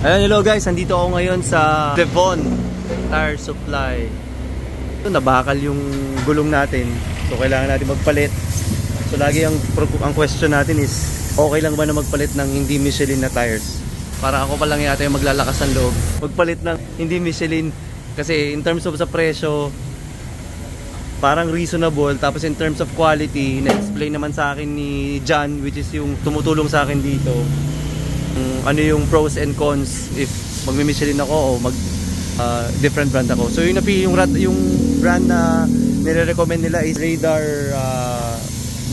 Ayan, hello guys, nandito ako ngayon sa Devon Tire Supply. Ito, nabakal yung gulong natin. So kailangan natin magpalit. So lagi ang question natin is, okay lang ba na magpalit ng hindi Michelin na tires? Para ako pa lang yata yung maglalakas ng loob magpalit ng hindi Michelin. Kasi in terms of sa presyo, parang reasonable. Tapos in terms of quality, na-explain naman sa akin ni John, which is yung tumutulong sa akin dito, ano yung pros and cons if magmi-Michelin ako o mag different brand ako. So yung brand na nire-recommend nila is Radar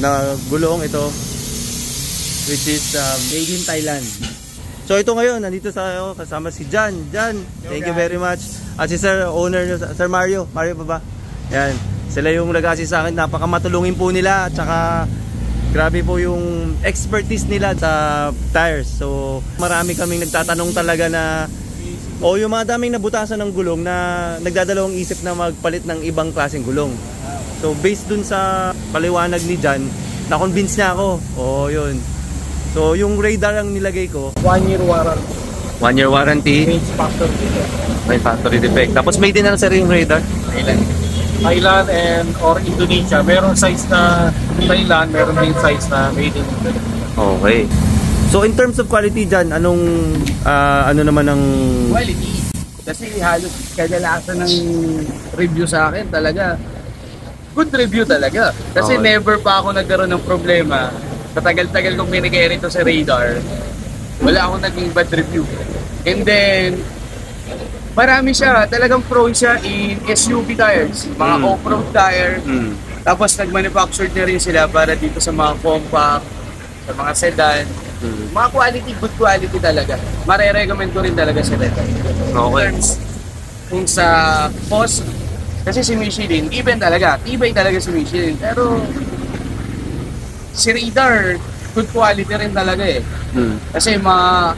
na gulong ito, which is made in Thailand. So ito ngayon, nandito sa kasama si John. John, thank you very much. At si Sir Owner, Sir Mario pa ba? Yan, sila yung nag-assist sa akin. Napakamatulungin po nila at saka grabe po yung expertise nila sa tires. So marami kaming nagtatanong talaga na yung mga daming nabutasan ng gulong na nagdadalawang isip na magpalit ng ibang klaseng gulong. So based dun sa paliwanag ni John, na-convince niya ako. Yun. So yung radar ang nilagay ko, 1 year warranty. 1 year warranty. May factory defect. Tapos may din na sir yung radar. Thailand and or Indonesia. Meron size na Thailand, meron din size na made in Indonesia. Okay. So in terms of quality dyan, ano naman ang quality? Kasi halos kadalasan ng review sa akin talaga good review talaga. Kasi never pa ako nagkaroon ng problema. Sa tagal-tagal kong binigay rito sa Radar, wala akong naging bad review. And then marami siya, talagang pro siya in SUV tires, mga off-road tire. Tapos nag-manufactured na rin sila para dito sa mga compact, sa mga sedan. Mga quality, good quality talaga. Mare-recommend ko rin talaga si Radar. okay. Kung sa cost, kasi si Michelin, even talaga, tibay talaga si Michelin. Pero si Radar, good quality rin talaga eh. Kasi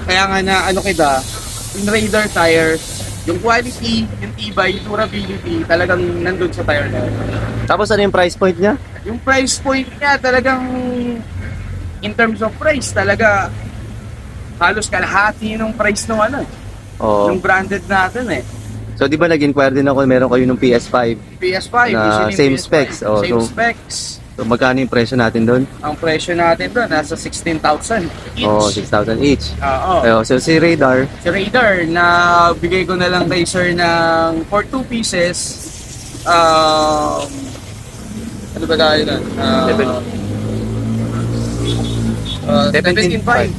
kaya nga na in Radar tires, yung quality, yung tibay, yung durability, talagang nandun sa tire na. Tapos ano yung price point niya? Yung price point niya talagang, in terms of price, talaga halos kalahati ng price ng yung branded natin eh. So di ba nag-inquire din ako, meron kayo ng PS5? PS5, na same PS5. specs. Same specs. So magkano yung presyo natin doon? Ang presyo natin doon, nasa 16,000 each. 6,000 each. Oo. So si Radar? Si Radar, na bigay ko na lang kay sir ng for 2 pieces, ano ba tayo na? 17,500.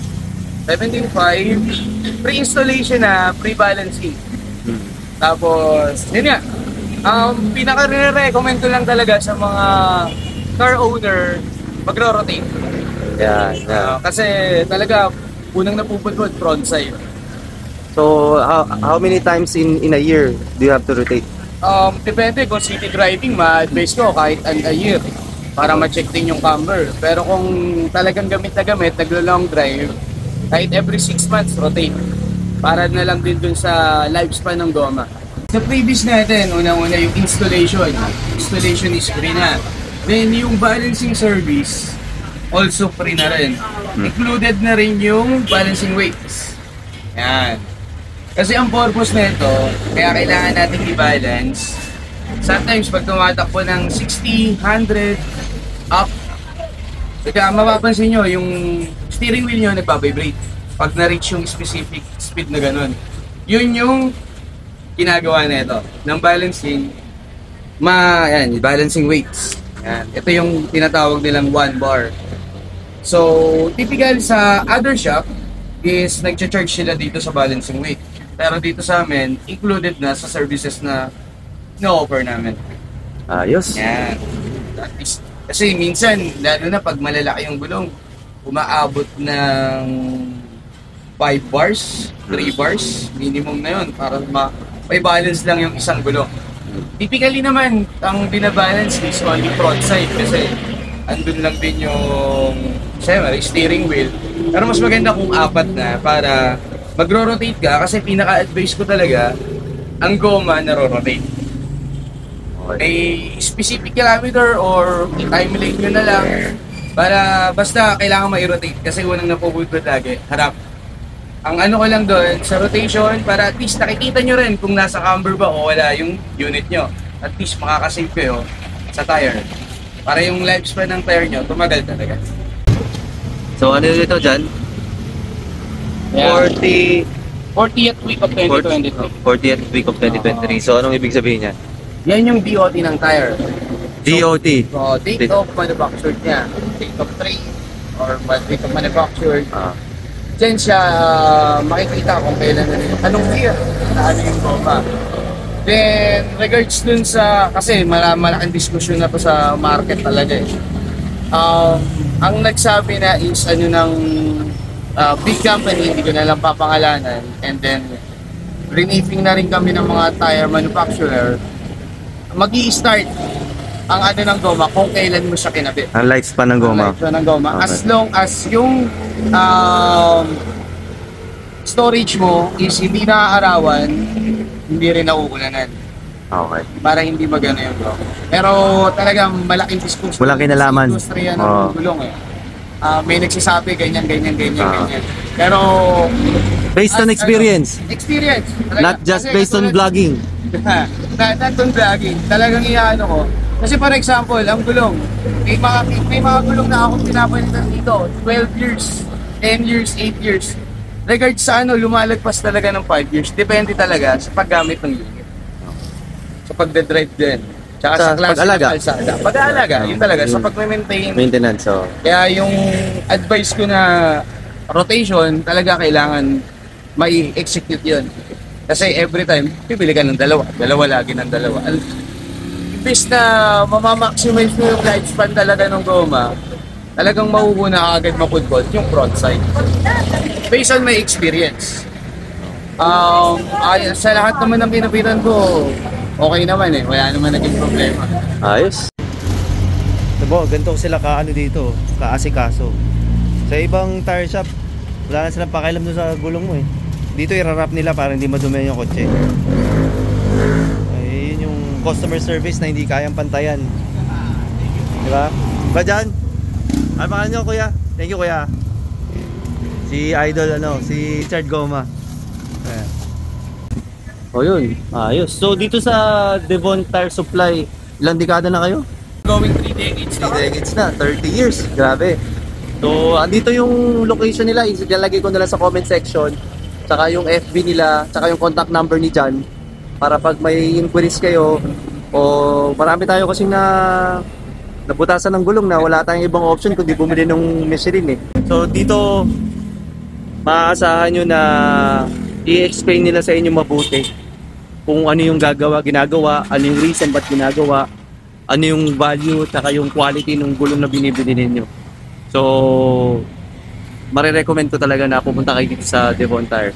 17,500. Pre-installation na, pre-balancing. Tapos, yun nga. Pinaka-recommend ko lang talaga sa mga car owner, magro-rotate. Yeah. Kasi talaga, unang napupudpud, front side. So, how many times in a year do you have to rotate? Depende kung city driving, ma-advise ko kahit a year para ma-check din yung camber. Pero kung talagang gamit na gamit, naglo-long drive, kahit every 6 months, rotate. Para na lang din dun sa lifespan ng goma. Sa previous natin, unang-una yung installation. Installation is free na. Then yung balancing service, also free na rin. Included na rin yung balancing weights. Yan. Kasi ang purpose nito, kaya kailangan natin i-balance. Sometimes pag tumatakbo ng 60, 100, up, kaya mapapansin nyo, yung steering wheel nyo nagpa-vibrate pag na-reach yung specific speed na ganun. Yun yung ginagawa nito ng balancing, balancing weights. Yan. Ito yung tinatawag nilang 1 bar. So, typical sa other shop is nag-charge sila dito sa balancing weight. Pero dito sa amin, included na sa services na na-offer namin. Ayos. Yan. Kasi minsan, lalo na pag malalaki yung gulong, umaabot ng 5 bars, 3 bars, minimum na yun para may balance lang yung isang gulong. Typically naman, ang binabalance is only front side kasi andun lang din yung steering wheel. Pero mas maganda kung 4 na para magro-rotate ka kasi pinaka-advise ko talaga ang goma na ro-rotate. May specific kilometer or time lane nyo na lang para basta kailangan ma-rotate kasi unang napupulpod lagi, harap. Ang ano ko lang doon, sa rotation, para at least nakikita nyo rin kung nasa camber ba o wala yung unit nyo. At least makakasave kayo sa tire. Para yung lifespan ng tire nyo, tumagal talaga. So ano dito dyan? Yeah. 40... 40th week of 2023. 40th week of 2023. So anong ibig sabihin niya? Yan yung DOT ng tire. DOT. So, date of manufactured niya. Date of trade or date of manufactured. Diyan siya makikita kung kailan na rin. Anong year na ano yung goma. Then, regards dun sa, kasi malaking diskusyon na to sa market talaga eh. Ang nagsabi na is ano ng big company, hindi ko na lang papangalanan. And then, renewing na rin kami ng mga tire manufacturer. Mag-i-start ang ano ng goma kung kailan mo siya kinabit. Ang lifespan ng goma. Ang lifespan ng goma. Okay. As long as yung storage mo is hindi naaarawan, hindi rin nauulanan. Okay. Para hindi magano yung goma. Pero talagang malaking diskusyon. Walang kinalaman. Sa industriya ng Oo. gulong eh. May nagsasabi ganyan. Pero Based on experience. Experience. Talaga. Not just Kasi based on katulad- vlogging. not on vlogging. Talagang iyaano ko. Kasi for example, ang gulong, may mga gulong na akong pinapalitan dito. 12 years, 10 years, 8 years. Regards sa ano, lumalagpas talaga ng 5 years. Depende talaga sa paggamit ng unit. Sa pagdadrive din. Tsaka Sa sa klase pag-alaga. ng kalsada. Pag-aalaga, yun talaga. Sa pag-maintain. Maintenance. So. Kaya yung advice ko na rotation, talaga kailangan may execute yun. Kasi every time, bibili ka ng dalawa. Dalawa lagi ng dalawa. Imbis na mamamaximize mo yung lifespan talaga ng goma, talagang mahuhuna ka agad mapudpod yung front side. Based on my experience. Sa lahat naman ng pinapitan ko, okay naman eh. Wala naman naging problema. Ayos. Diba, ganito sila kaano dito, kaasikaso. Sa ibang tire shop, wala na silang pakialam doon sa gulong mo eh. Dito irarap nila para hindi madumi yung kotse. Ay, yun yung customer service na hindi kayang pantayan. Diba? Ba dyan? Ano pangalan nyo kuya? Thank you kuya. Si Idol si Richard Goma. Ayan. O yun, ayos. So dito sa Devon Tire Supply, ilang dekada na kayo? Going 3 decades 3 decades na, 30 years. Grabe. So, andito yung location nila. Ilalagay ko na lang sa comment section. Tsaka yung FB nila, tsaka yung contact number ni John. Para pag may inquiries kayo, o marami tayo kasing nabutasan ng gulong na wala tayong ibang option kundi bumili ng Michelin eh. So, dito, maaasahan nyo na i-explain nila sa inyo mabuti kung ano yung ginagawa, ano yung reason ba't ginagawa, ano yung value, tsaka yung quality ng gulong na binibili ninyo. So, marirecommend ko talaga na pupunta kayo dito sa Devon Tire.